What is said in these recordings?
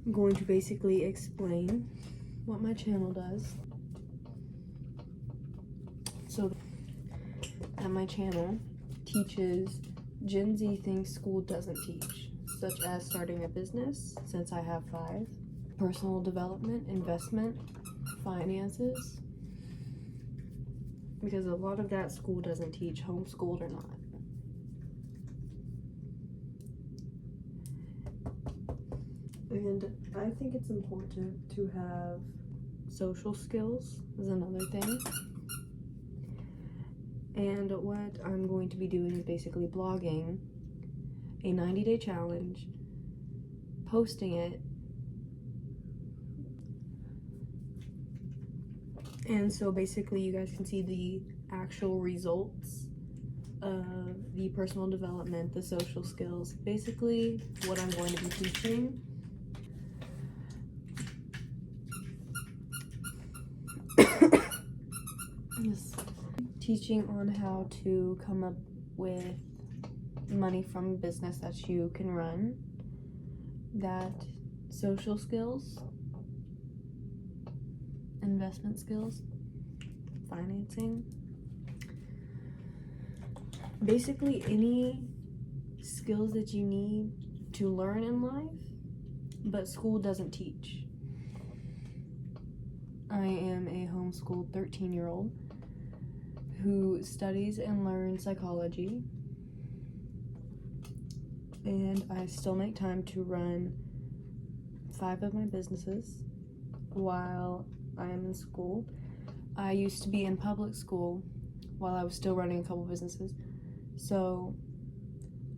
I'm going to basically explain what my channel does. So, at my channel teaches Gen Z things school doesn't teach, such as starting a business, since I have 5, personal development, investment, finances, because a lot of that school doesn't teach, homeschooled or not. And I think it's important to have social skills is another thing. And what I'm going to be doing is basically blogging a 90-day challenge, posting it, and so basically you guys can see the actual results of the personal development, the social skills, basically what I'm going to be teaching. Teaching on how to come up with money from business that you can run, that social skills, investment skills, financing, basically any skills that you need to learn in life, but school doesn't teach. I am a homeschooled 13-year-old who studies and learns psychology, and I still make time to run 5 of my businesses while I am in school. I used to be in public school while I was still running a couple businesses, so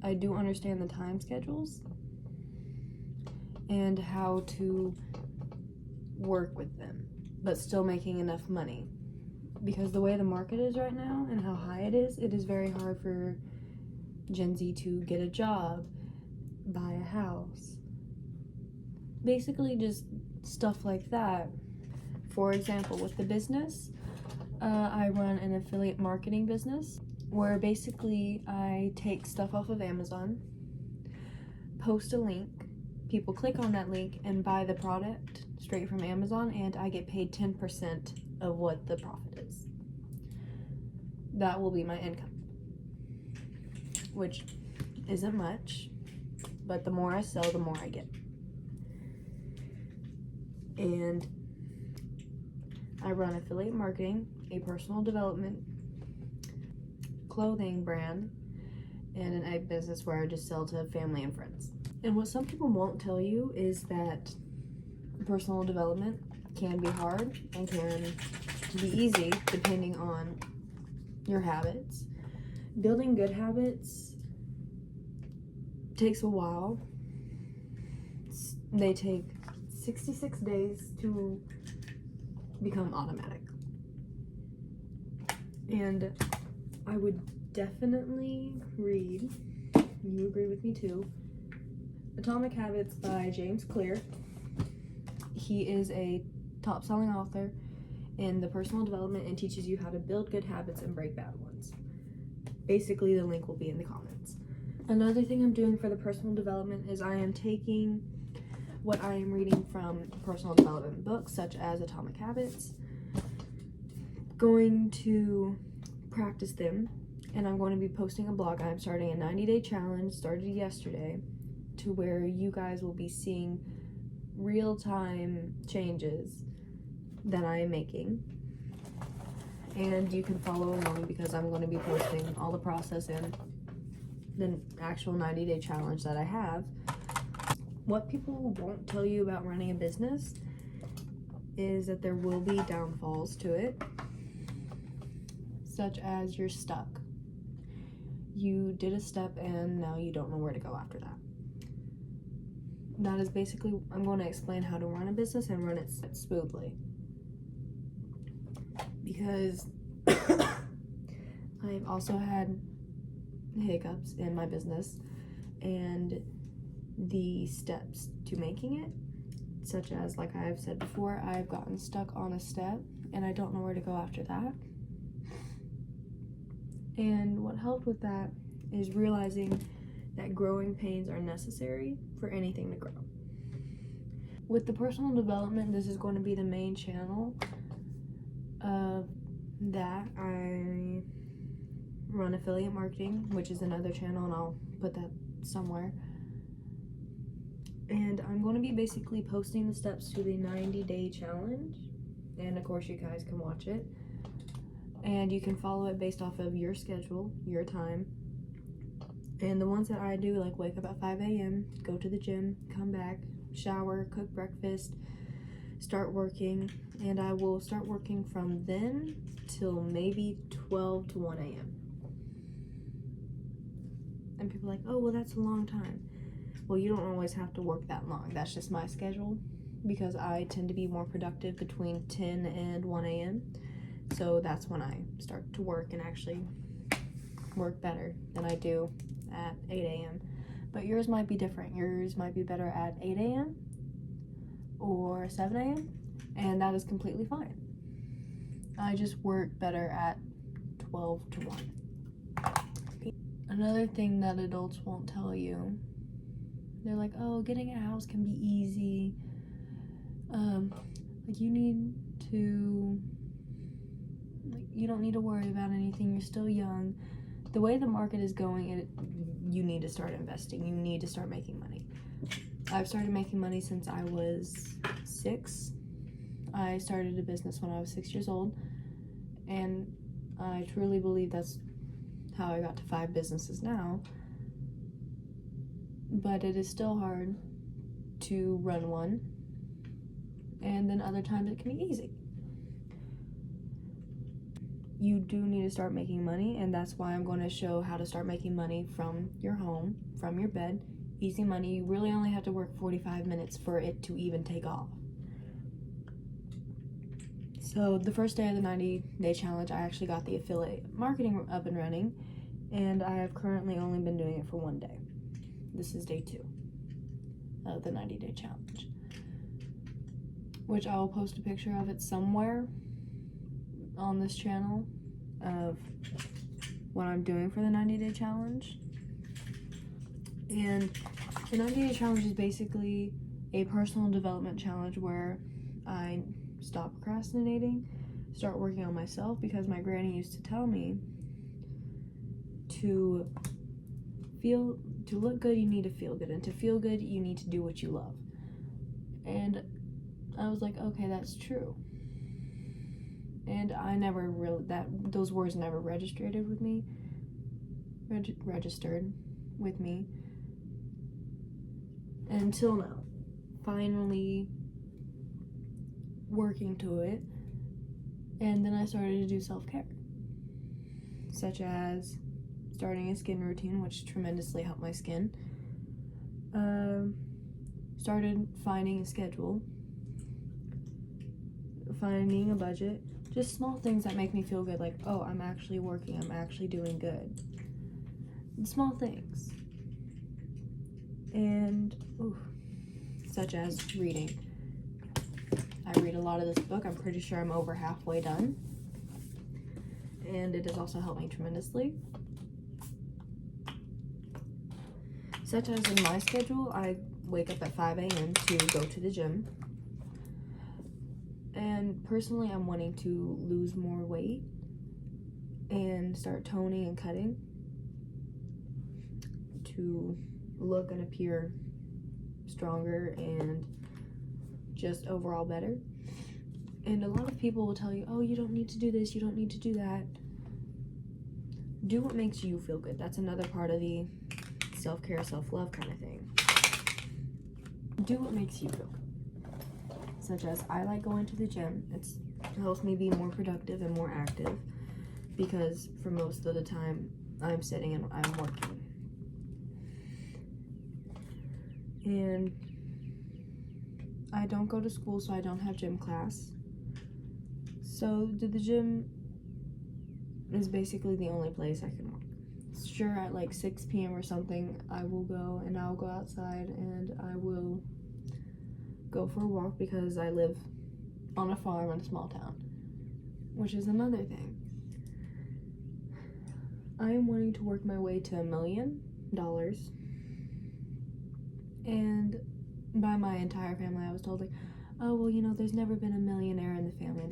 I do understand the time schedules and how to work with them, but still making enough money. Because the way the market is right now and how high it is very hard for Gen Z to get a job, buy a house. Basically just stuff like that. For example, with the business, I run an affiliate marketing business where basically I take stuff off of Amazon, post a link, people click on that link and buy the product straight from Amazon, and I get paid 10% of what the profit is. That will be my income, which isn't much, but the more I sell, the more I get. And I run affiliate marketing, a personal development, clothing brand, and an egg business where I just sell to family and friends. And what some people won't tell you is that personal development can be hard and can be easy depending on your habits. Building good habits takes a while. They take 66 days to become automatic. And I would definitely read, you agree with me too, Atomic Habits by James Clear. He is a top-selling author in the personal development and teaches you how to build good habits and break bad ones. Basically, the link will be in the comments. Another thing I'm doing for the personal development is I am taking what I am reading from personal development books such as Atomic Habits, going to practice them, and I'm going to be posting a blog. I'm starting a 90-day challenge, started yesterday, to where you guys will be seeing real-time changes that I am making, and you can follow along because I'm going to be posting all the process and the actual 90-day challenge that I have. What people won't tell you about running a business is that there will be downfalls to it, such as you're stuck. You did a step and now you don't know where to go after that. That is basically, I'm going to explain how to run a business and run it smoothly. Because I've also had hiccups in my business and the steps to making it, such as, like I've said before, I've gotten stuck on a step and I don't know where to go after that. And what helped with that is realizing that growing pains are necessary for anything to grow. with the personal development, this is going to be the main channel of that. I run affiliate marketing, which is another channel, and I'll put that somewhere. And I'm going to be basically posting the steps to the 90-day challenge, and of course you guys can watch it, and you can follow it based off of your schedule, your time. And the ones that I do, like wake up at 5 a.m., go to the gym, come back, shower, cook breakfast, start working, and I will start working from then till maybe 12 to 1 a.m. And people are like, oh, well, that's a long time. Well, you don't always have to work that long. That's just my schedule, because I tend to be more productive between 10 and 1 a.m. So that's when I start to work and actually work better than I do at 8 a.m. But yours might be different. Yours might be better at 8 a.m. or 7 a.m. and that is completely fine. I just work better at 12 to 1. Another thing that adults won't tell you, they're like, oh, getting a house can be easy. Like you don't need to worry about anything. You're still young. The way the market is going, you need to start investing. You need to start making money. I've started making money since I was 6. I started a business when I was 6 years old, and I truly believe that's how I got to 5 businesses now. But it is still hard to run one, and then other times it can be easy. You do need to start making money, and that's why I'm going to show how to start making money from your home, from your bed. Easy money. You really only have to work 45 minutes for it to even take off. So the first day of the 90-day challenge, I actually got the affiliate marketing up and running, and I have currently only been doing it for 1 day. This is day 2 of the 90-day challenge, which I will post a picture of it somewhere on this channel of what I'm doing for the 90-day challenge. And the 90-day challenge is basically a personal development challenge where I stop procrastinating, start working on myself, because my granny used to tell me to look good, you need to feel good, and to feel good, you need to do what you love. And I was like, okay, that's true. And I never really, those words never registered with me until now. Finally working to it, and then I started to do self-care, such as starting a skin routine, which tremendously helped my skin. Started finding a schedule, finding a budget, just small things that make me feel good, like, oh, I'm actually working, I'm actually doing good. Small things. And such as reading. I read a lot of this book. I'm pretty sure I'm over halfway done, and it has also helped me tremendously. Such as in my schedule, I wake up at 5 a.m. to go to the gym. And personally, I'm wanting to lose more weight and start toning and cutting to look and appear stronger and just overall better. And a lot of people will tell you, oh, you don't need to do this, you don't need to do that. Do what makes you feel good. That's another part of the self-care, self-love kind of thing. Do what makes you feel good. Such as, I like going to the gym. It helps me be more productive and more active, because for most of the time I'm sitting and I'm working. And I don't go to school, so I don't have gym class. So the gym is basically the only place I can walk. Sure, at like 6 p.m. or something, I will go, and I'll go outside and I will go for a walk, because I live on a farm in a small town, which is another thing. I am wanting to work my way to $1 million, and by my entire family. I was told, like, oh, well, you know, there's never been a millionaire in the family.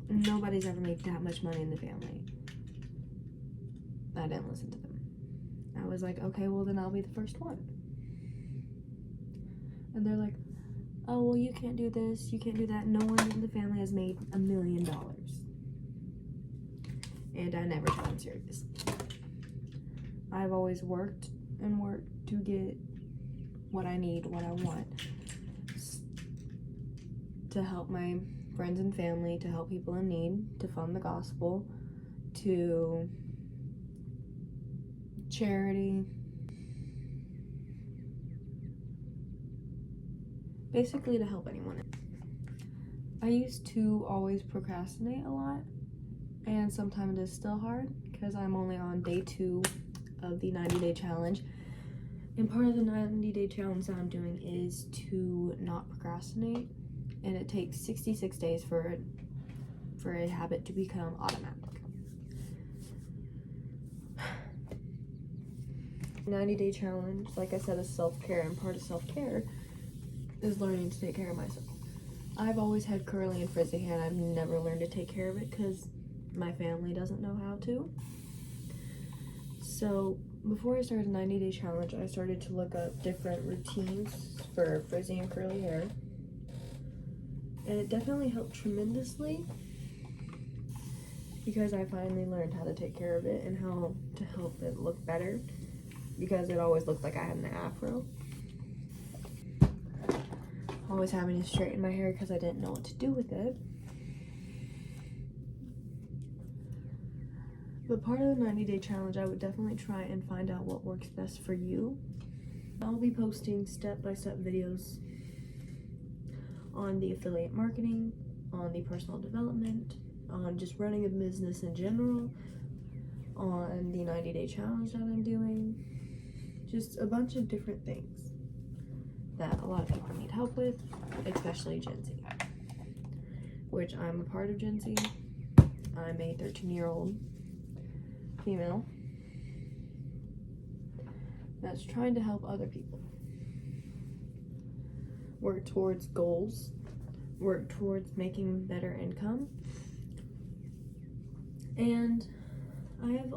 Nobody's ever made that much money in the family. I didn't listen to them. I was like, okay, well, then I'll be the first one. And they're like, oh, well, you can't do this, you can't do that. No one in the family has made $1 million. And I never took them serious. I've always worked and worked to get what I need, what I want, to help my friends and family, to help people in need, to fund the gospel, to charity. Basically to help anyone. I used to always procrastinate a lot, and sometimes it is still hard because I'm only on day 2 of the 90-day challenge. And part of the 90-day challenge that I'm doing is to not procrastinate, and it takes 66 days for a habit to become automatic. 90-day challenge, like I said, is self-care, and part of self-care is learning to take care of myself. I've always had curly and frizzy hair, and I've never learned to take care of it because my family doesn't know how to. So before I started the 90-day challenge, I started to look up different routines for frizzy and curly hair, and it definitely helped tremendously because I finally learned how to take care of it and how to help it look better, because it always looked like I had an afro. Always having to straighten my hair because I didn't know what to do with it. But part of the 90-day challenge, I would definitely try and find out what works best for you. I'll be posting step-by-step videos on the affiliate marketing, on the personal development, on just running a business in general, on the 90-day challenge that I'm doing, just a bunch of different things that a lot of people need help with, especially Gen Z, which I'm a part of Gen Z. I'm a 13-year-old female that's trying to help other people work towards goals, work towards making better income. And I've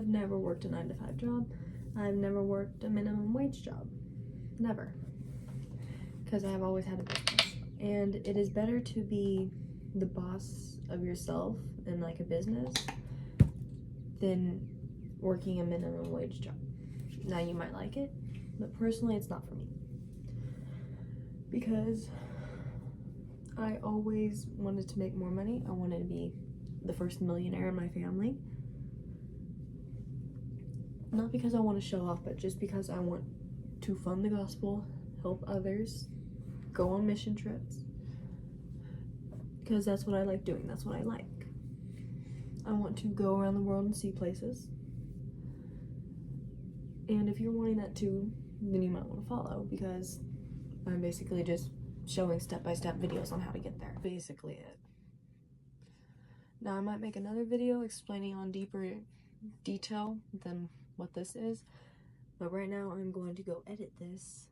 never worked a 9-to-5 job. I've never worked a minimum wage job. Never. Because I've always had a business. And it is better to be the boss of yourself in like a business than working a minimum wage job. Now you might like it, but personally it's not for me. Because I always wanted to make more money. I wanted to be the first millionaire in my family. Not because I want to show off, but just because I want to fund the gospel, help others, go on mission trips. Because that's what I like doing. That's what I like. I want to go around the world and see places. And if you're wanting that too, then you might want to follow, because I'm basically just showing step-by-step videos on how to get there. Basically it. Now I might make another video explaining on deeper detail than what this is, but right now I'm going to go edit this.